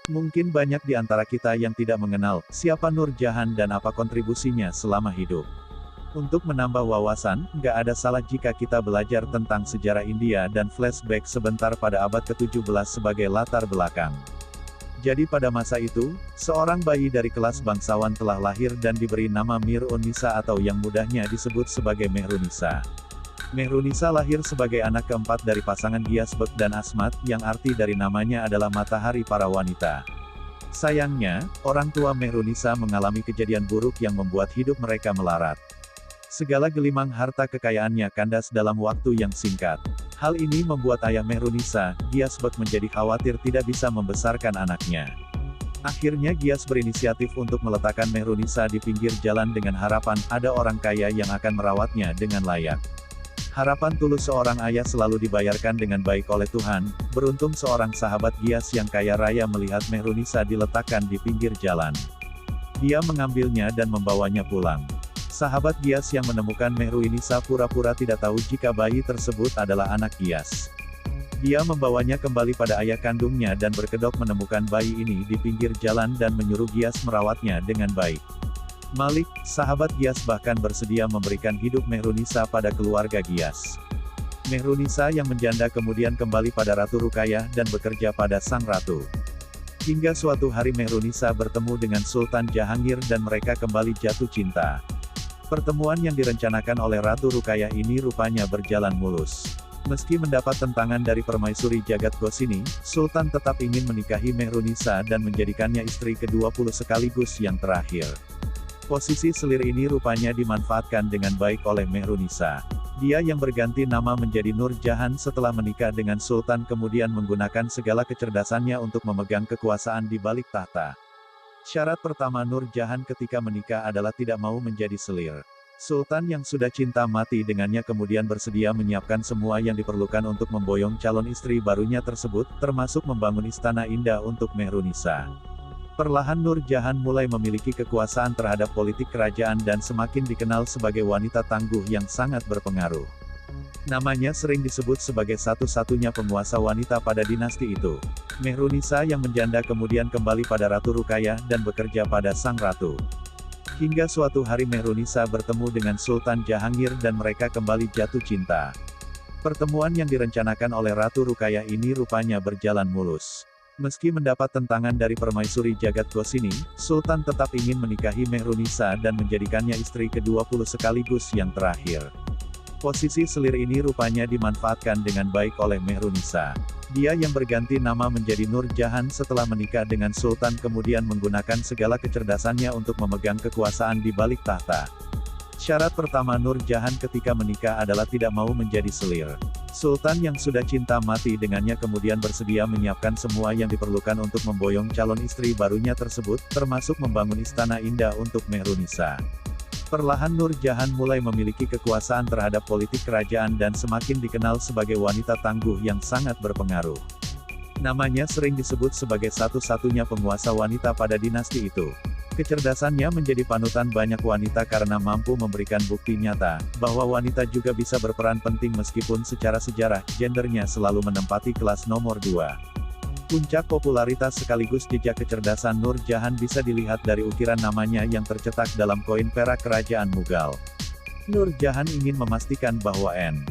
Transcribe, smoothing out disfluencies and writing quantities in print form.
Mungkin banyak di antara kita yang tidak mengenal siapa Nur Jahan dan apa kontribusinya selama hidup. Untuk menambah wawasan, nggak ada salah jika kita belajar tentang sejarah India dan flashback sebentar pada abad ke-17 sebagai latar belakang. Jadi pada masa itu, seorang bayi dari kelas bangsawan telah lahir dan diberi nama Mehrunisa atau yang mudahnya disebut sebagai Mehrunisa. Mehrunisa lahir sebagai anak keempat dari pasangan Giasbek dan Asmat, yang arti dari namanya adalah matahari para wanita. Sayangnya, orang tua Mehrunisa mengalami kejadian buruk yang membuat hidup mereka melarat. Segala gelimang harta kekayaannya kandas dalam waktu yang singkat. Hal ini membuat ayah Mehrunisa, Giasbek menjadi khawatir tidak bisa membesarkan anaknya. Akhirnya Gias berinisiatif untuk meletakkan Mehrunisa di pinggir jalan dengan harapan ada orang kaya yang akan merawatnya dengan layak. Harapan tulus seorang ayah selalu dibayarkan dengan baik oleh Tuhan. Beruntung seorang sahabat Gias yang kaya raya melihat Mehrunisa diletakkan di pinggir jalan. Dia mengambilnya dan membawanya pulang. Sahabat Gias yang menemukan Mehrunisa pura-pura tidak tahu jika bayi tersebut adalah anak Gias. Dia membawanya kembali pada ayah kandungnya dan berkedok menemukan bayi ini di pinggir jalan dan menyuruh Gias merawatnya dengan baik. Malik, sahabat Gias bahkan bersedia memberikan hidup Mehrunisa pada keluarga Gias. Mehrunisa yang menjanda kemudian kembali pada Ratu Ruqayyah dan bekerja pada sang ratu. Hingga suatu hari Mehrunisa bertemu dengan Sultan Jahangir dan mereka kembali jatuh cinta. Pertemuan yang direncanakan oleh Ratu Ruqayyah ini rupanya berjalan mulus. Meski mendapat tentangan dari permaisuri Jagat Gosini, Sultan tetap ingin menikahi Mehrunisa dan menjadikannya istri ke-20 sekaligus yang terakhir. Posisi selir ini rupanya dimanfaatkan dengan baik oleh Mehrunisa. Dia yang berganti nama menjadi Nur Jahan setelah menikah dengan Sultan kemudian menggunakan segala kecerdasannya untuk memegang kekuasaan di balik tahta. Syarat pertama Nur Jahan ketika menikah adalah tidak mau menjadi selir. Sultan yang sudah cinta mati dengannya kemudian bersedia menyiapkan semua yang diperlukan untuk memboyong calon istri barunya tersebut, termasuk membangun istana indah untuk Mehrunisa. Perlahan Nur Jahan mulai memiliki kekuasaan terhadap politik kerajaan dan semakin dikenal sebagai wanita tangguh yang sangat berpengaruh. Namanya sering disebut sebagai satu-satunya penguasa wanita pada dinasti itu. Mehrunisa yang menjanda kemudian kembali pada Ratu Ruqayyah dan bekerja pada sang ratu. Hingga suatu hari Mehrunisa bertemu dengan Sultan Jahangir dan mereka kembali jatuh cinta. Pertemuan yang direncanakan oleh Ratu Ruqayyah ini rupanya berjalan mulus. Meski mendapat tentangan dari permaisuri Jagat Gosini, Sultan tetap ingin menikahi Mehrunisa dan menjadikannya istri ke-20 sekaligus yang terakhir. Posisi selir ini rupanya dimanfaatkan dengan baik oleh Mehrunisa. Dia yang berganti nama menjadi Nur Jahan setelah menikah dengan Sultan kemudian menggunakan segala kecerdasannya untuk memegang kekuasaan di balik tahta. Syarat pertama Nur Jahan ketika menikah adalah tidak mau menjadi selir. Sultan yang sudah cinta mati dengannya kemudian bersedia menyiapkan semua yang diperlukan untuk memboyong calon istri barunya tersebut, termasuk membangun istana indah untuk Mehrunisa. Perlahan Nur Jahan mulai memiliki kekuasaan terhadap politik kerajaan dan semakin dikenal sebagai wanita tangguh yang sangat berpengaruh. Namanya sering disebut sebagai satu-satunya penguasa wanita pada dinasti itu. Kecerdasannya menjadi panutan banyak wanita karena mampu memberikan bukti nyata, bahwa wanita juga bisa berperan penting meskipun secara sejarah, gendernya selalu menempati kelas nomor 2. Puncak popularitas sekaligus jejak kecerdasan Nur Jahan bisa dilihat dari ukiran namanya yang tercetak dalam koin perak kerajaan Mughal. Nur Jahan ingin memastikan bahwa N.